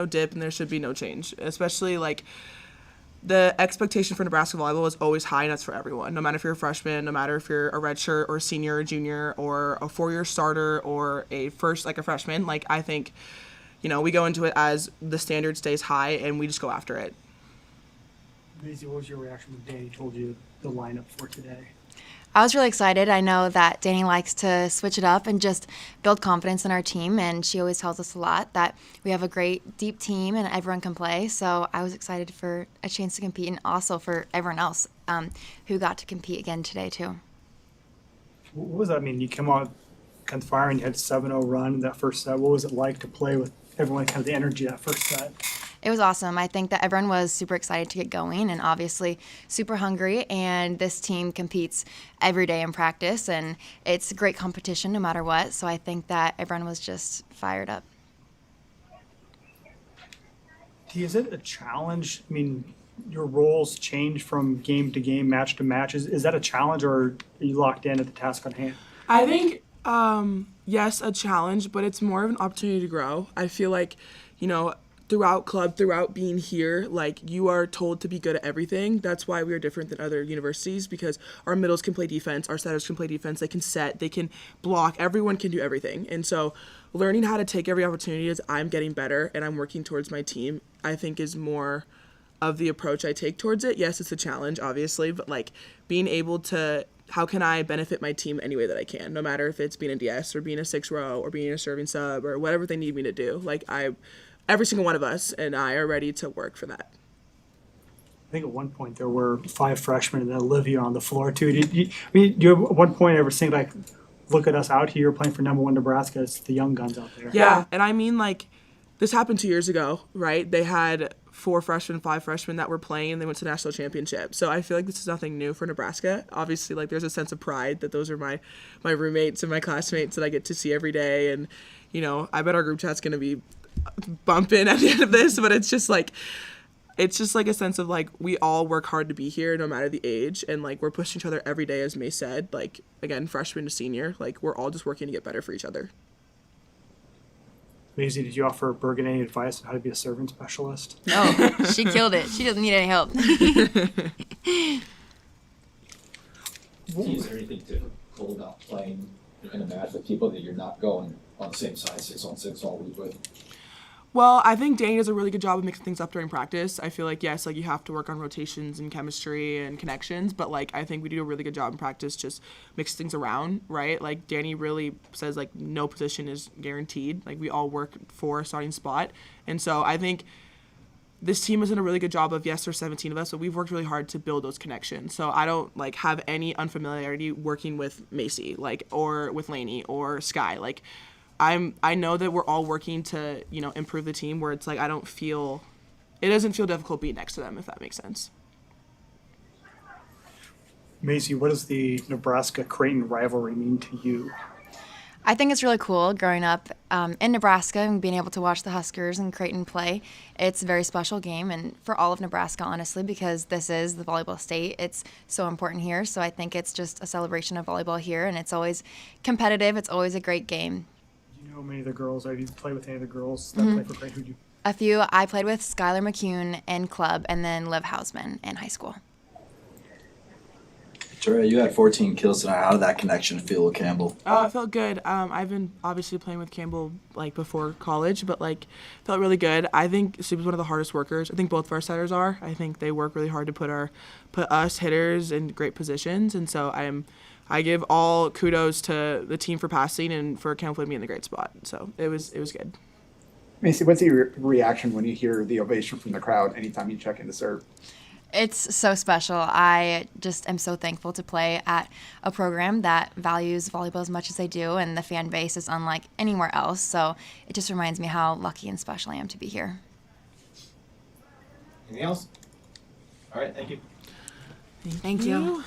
no dip and there should be no change, especially like the expectation for Nebraska volleyball is always high, and that's for everyone. No matter if you're a freshman, no matter if you're a redshirt or a senior or junior or a 4-year starter or a first like a freshman. Like I think, we go into it as the standard stays high and we just go after it. Maisie, what was your reaction when Danny told you the lineup for today? I was really excited. I know that Danny likes to switch it up and just build confidence in our team, and she always tells us a lot that we have a great, deep team and everyone can play. So I was excited for a chance to compete and also for everyone else who got to compete again today too. What was that? I mean, you came out kind of firing, you had a 7-0 run in that first set. What was it like to play with everyone, kind of the energy that first set? It was awesome. I think that everyone was super excited to get going and obviously super hungry, and this team competes every day in practice, and it's great competition no matter what, so I think that everyone was just fired up. Is it a challenge? I mean, your roles change from game to game, match to match. Is that a challenge, or are you locked in at the task on hand? I think, yes, a challenge, but it's more of an opportunity to grow. I feel like, throughout club, throughout being here, like you are told to be good at everything. That's why we are different than other universities, because our middles can play defense, our setters can play defense, they can set, they can block, everyone can do everything. And so learning how to take every opportunity as I'm getting better and I'm working towards my team, I think is more of the approach I take towards it. Yes, it's a challenge, obviously, but like being able to, how can I benefit my team any way that I can, no matter if it's being a DS or being a 6-row or being a serving sub or whatever they need me to do. Like every single one of us and I are ready to work for that. I think at one point there were 5 freshmen and then Olivia on the floor too. Do you at one point ever think like, look at us out here playing for #1 Nebraska? It's the young guns out there. Yeah, and I mean like this happened 2 years ago, right? They had 4 freshmen, 5 freshmen that were playing, and they went to the national championship. So I feel like this is nothing new for Nebraska. Obviously, like there's a sense of pride that those are my roommates and my classmates that I get to see every day, and I bet our group chat's gonna be bumping at the end of this, but it's just like a sense of like we all work hard to be here no matter the age, and like we're pushing each other every day, as May said, like again, freshman to senior, like we're all just working to get better for each other. Maisie, did you offer Bergen any advice on how to be a serving specialist? No, she killed it. She doesn't need any help. Is there anything difficult about playing in a match with people that you're not going on the same side 6-on-6 all week with? Well, I think Danny does a really good job of mixing things up during practice. I feel like, yes, like you have to work on rotations and chemistry and connections, but like I think we do a really good job in practice just mix things around, right? Like Danny really says like no position is guaranteed. Like we all work for a starting spot. And so I think this team has done a really good job of, yes, there's 17 of us, but we've worked really hard to build those connections. So I don't like have any unfamiliarity working with Macy, like, or with Lainey or Sky. Like I know that we're all working to, improve the team, where it's like it doesn't feel difficult being next to them, if that makes sense. Maisie, what does the Nebraska-Creighton rivalry mean to you? I think it's really cool growing up in Nebraska and being able to watch the Huskers and Creighton play. It's a very special game, and for all of Nebraska, honestly, because this is the volleyball state. It's so important here, so I think it's just a celebration of volleyball here, and it's always competitive. It's always a great game. Do you know many of the girls? Have you played with any of the girls that play for Creighton? Who'd you? A few. I played with Skylar McCune in club and then Liv Hausman in high school. Victoria, you had 14 kills tonight. How did that connection feel with Campbell? Oh, it felt good. I've been obviously playing with Campbell like before college, but like felt really good. I think Sue's one of the hardest workers. I think both of our setters are. I think they work really hard to put us hitters in great positions, and so I give all kudos to the team for passing and for Campbell putting me in the great spot. So it was good. Macy, what's your reaction when you hear the ovation from the crowd anytime you check in to serve? It's so special. I just am so thankful to play at a program that values volleyball as much as they do, and the fan base is unlike anywhere else. So it just reminds me how lucky and special I am to be here. Anything else? All right, thank you. Thank you.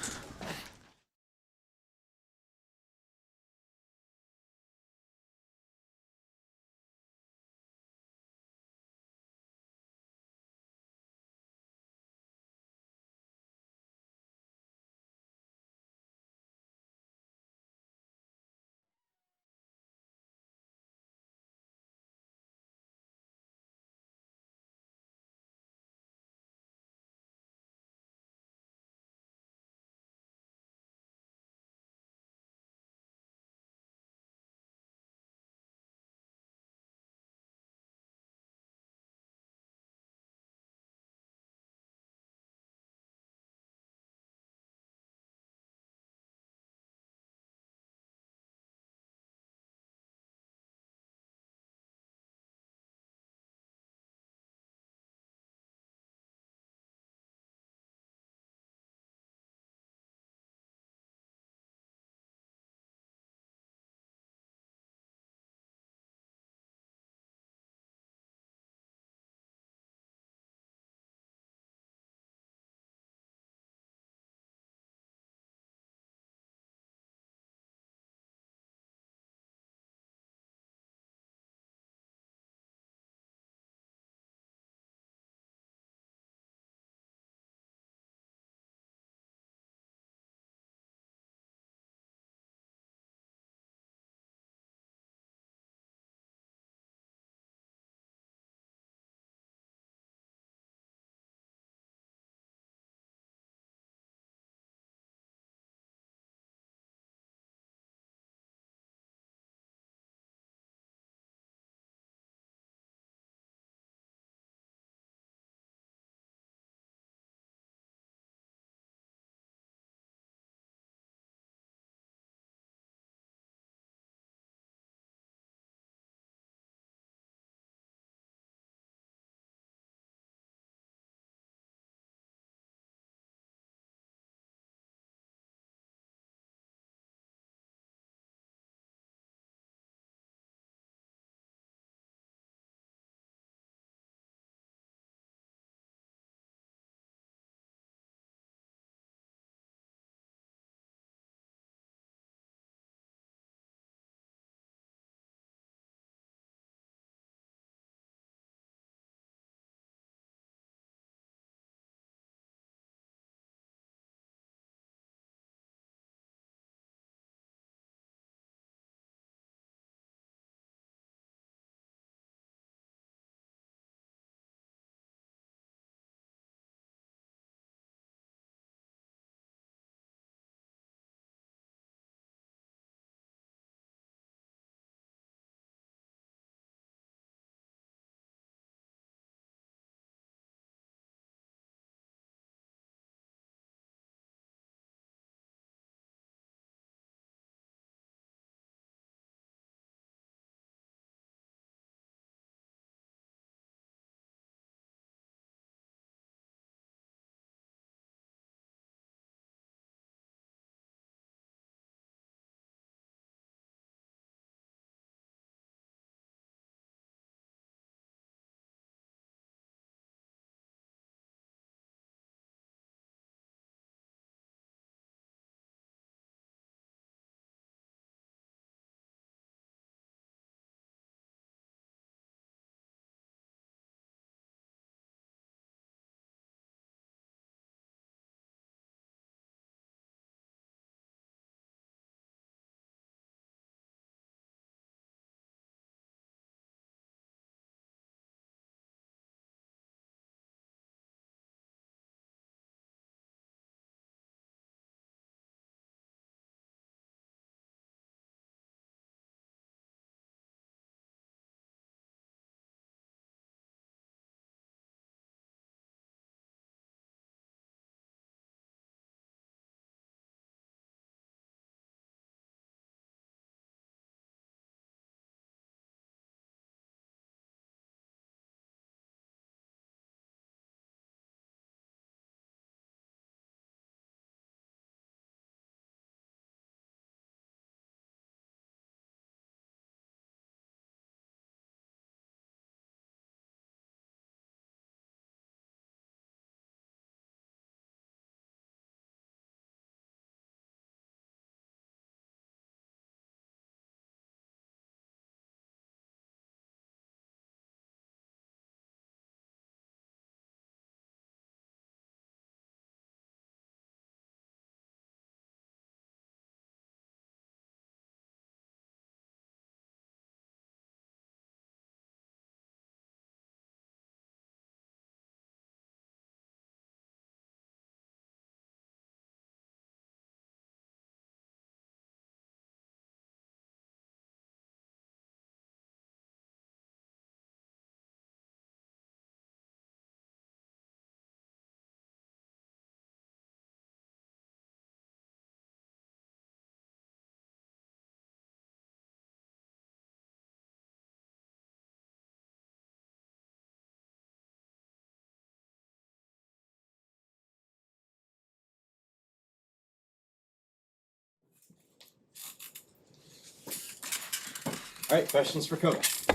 All right, questions for Coach?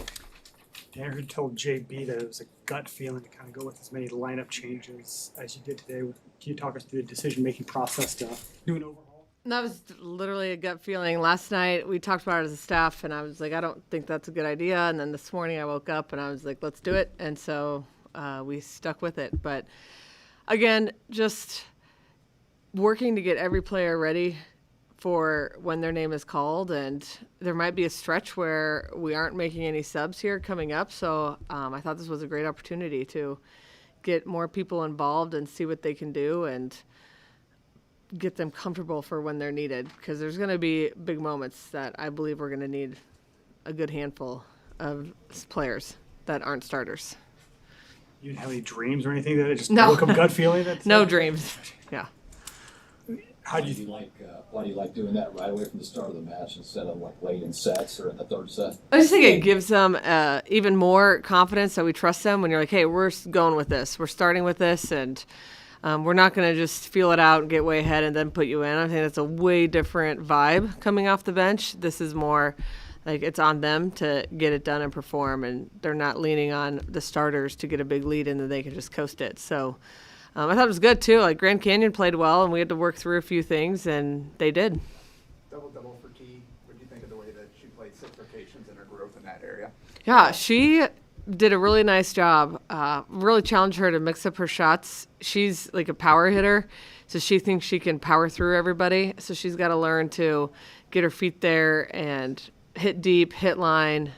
Dan, I heard you told JB that it was a gut feeling to kind of go with as many lineup changes as you did today. Can you talk us through the decision-making process to do an overhaul? That was literally a gut feeling. Last night we talked about it as a staff, and I was like, I don't think that's a good idea. And then this morning I woke up and I was like, let's do it. And so we stuck with it. But again, just working to get every player ready for when their name is called. And there might be a stretch where we aren't making any subs here coming up. So I thought this was a great opportunity to get more people involved and see what they can do and get them comfortable for when they're needed, because there's going to be big moments that I believe we're going to need a good handful of players that aren't starters. You didn't have any dreams or anything that it just No. woke up gut feeling? No dreams. Yeah. How do you Why do you like doing that right away from the start of the match instead of like late in sets or in the third set? I just think it gives them even more confidence that we trust them when you're like, hey, we're going with this. We're starting with this, and we're not going to just feel it out and get way ahead and then put you in. I think that's a way different vibe coming off the bench. This is more like it's on them to get it done and perform, and they're not leaning on the starters to get a big lead and then they can just coast it. So I thought it was good, too. Like, Grand Canyon played well, and we had to work through a few things, and they did. Double for T. What do you think of the way that she played 6 rotations and her growth in that area? Yeah, she did a really nice job. Really challenged her to mix up her shots. She's like a power hitter, so she thinks she can power through everybody. So she's got to learn to get her feet there and hit deep, hit line,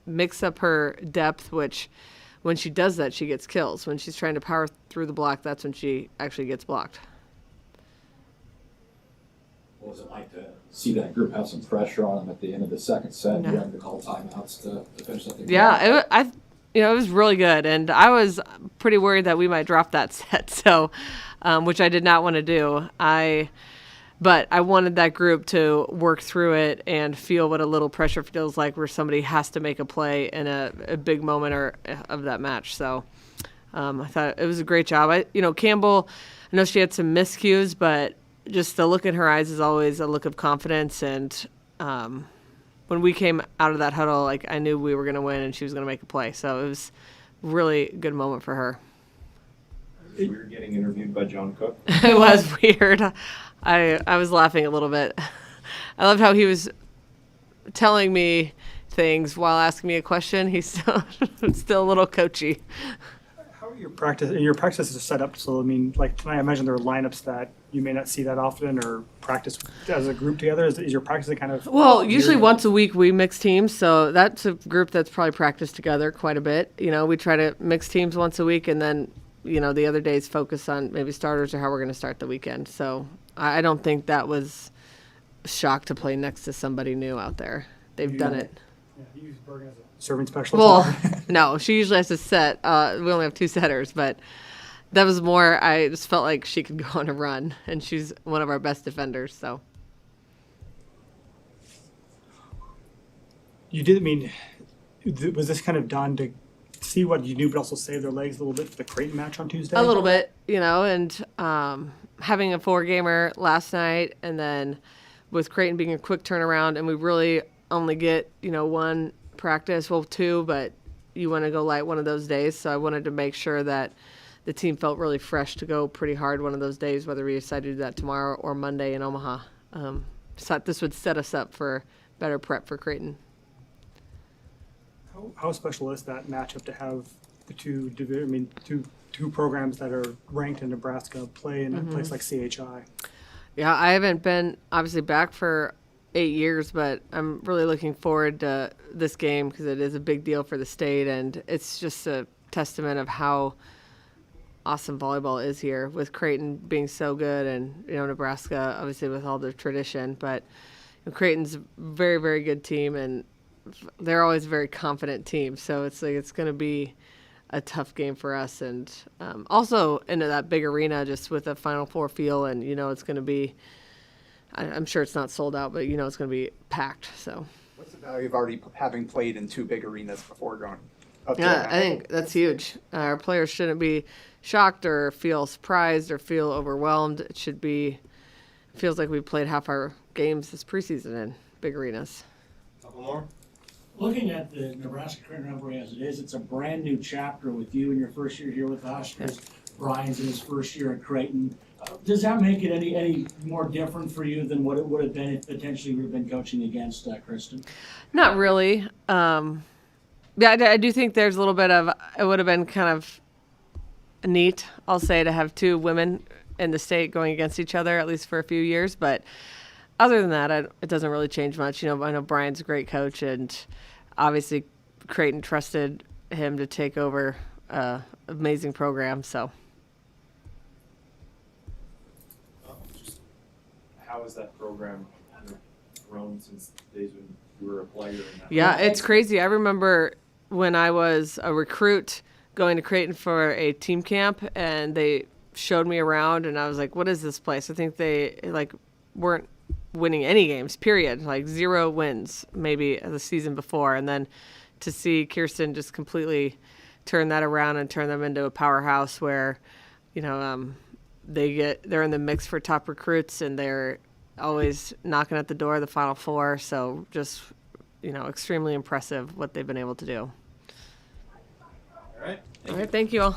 mix up her depth, which when she does that, she gets kills. When she's trying to power through the block, that's when she actually gets blocked. What was it like to see that group have some pressure on them at the end of the second set, No. having to call timeouts to finish that thing? Yeah, it was really good, and I was pretty worried that we might drop that set, so which I did not want to do. But I wanted that group to work through it and feel what a little pressure feels like, where somebody has to make a play in a big moment of that match. So I thought it was a great job. Campbell, I know she had some miscues, but just the look in her eyes is always a look of confidence. And when we came out of that huddle, like, I knew we were going to win and she was going to make a play. So it was a really good moment for her. We were getting interviewed by John Cook. It was weird. I was laughing a little bit. I loved how he was telling me things while asking me a question. He's still a little coachy. How are your practice? Your practices are set up so, I mean, like tonight, I imagine there are lineups that you may not see that often or practice as a group together. Is your practice kind of? Well, usually once a week we mix teams, so that's a group that's probably practiced together quite a bit. We try to mix teams once a week, and then the other days focus on maybe starters or how we're going to start the weekend. So I don't think that was a shock to play next to somebody new out there. They've done it. Yeah, you use Bergen as a serving specialist. Well, no, she usually has to set. We only have 2 setters, but that was more, I just felt like she could go on a run, and she's one of our best defenders. So You did. I mean, was this kind of done to see what you knew, but also save their legs a little bit for the Creighton match on Tuesday? a little bit, and having a 4-gamer last night, and then with Creighton being a quick turnaround, and we really only get, 1 practice, well, 2, but you want to go light one of those days. So I wanted to make sure that the team felt really fresh to go pretty hard one of those days, whether we decided to do that tomorrow or Monday in Omaha. So this would set us up for better prep for Creighton. How special is that matchup to have the two programs that are ranked in Nebraska play in a place like CHI? Yeah, I haven't been obviously back for 8 years, but I'm really looking forward to this game because it is a big deal for the state, and it's just a testament of how awesome volleyball is here, with Creighton being so good, and Nebraska obviously with all their tradition. But Creighton's a very, very good team, and they're always a very confident team. So it's going to be a tough game for us, and also into that big arena just with a Final Four feel, and it's going to be. I'm sure it's not sold out, but it's going to be packed. So. What's the value of already having played in 2 big arenas before going up to Yeah, I think that's huge. Our players shouldn't be shocked or feel surprised or feel overwhelmed. It feels like we've played half our games this preseason in big arenas. Couple more. Looking at the Nebraska current rivalry as it is, it's a brand new chapter with you in your first year here with the Huskers. Brian's in his first year at Creighton. Does that make it any more different for you than what it would have been if potentially you would have been coaching against Kristen? Not really. Yeah, I do think there's a little bit of, it would have been kind of neat, I'll say, to have two women in the state going against each other, at least for a few years. But other than that, it doesn't really change much. I know Brian's a great coach, and obviously Creighton trusted him to take over an amazing program. So. How has that program grown since the days when you were a player? Yeah, it's crazy. I remember when I was a recruit going to Creighton for a team camp, and they showed me around, and I was like, what is this place? I think they weren't winning any games, period. 0 wins maybe the season before. And then to see Kirsten just completely turn that around and turn them into a powerhouse where, they're in the mix for top recruits, and they're always knocking at the door of the Final Four. So just, extremely impressive what they've been able to do. All right. All right, thank you all.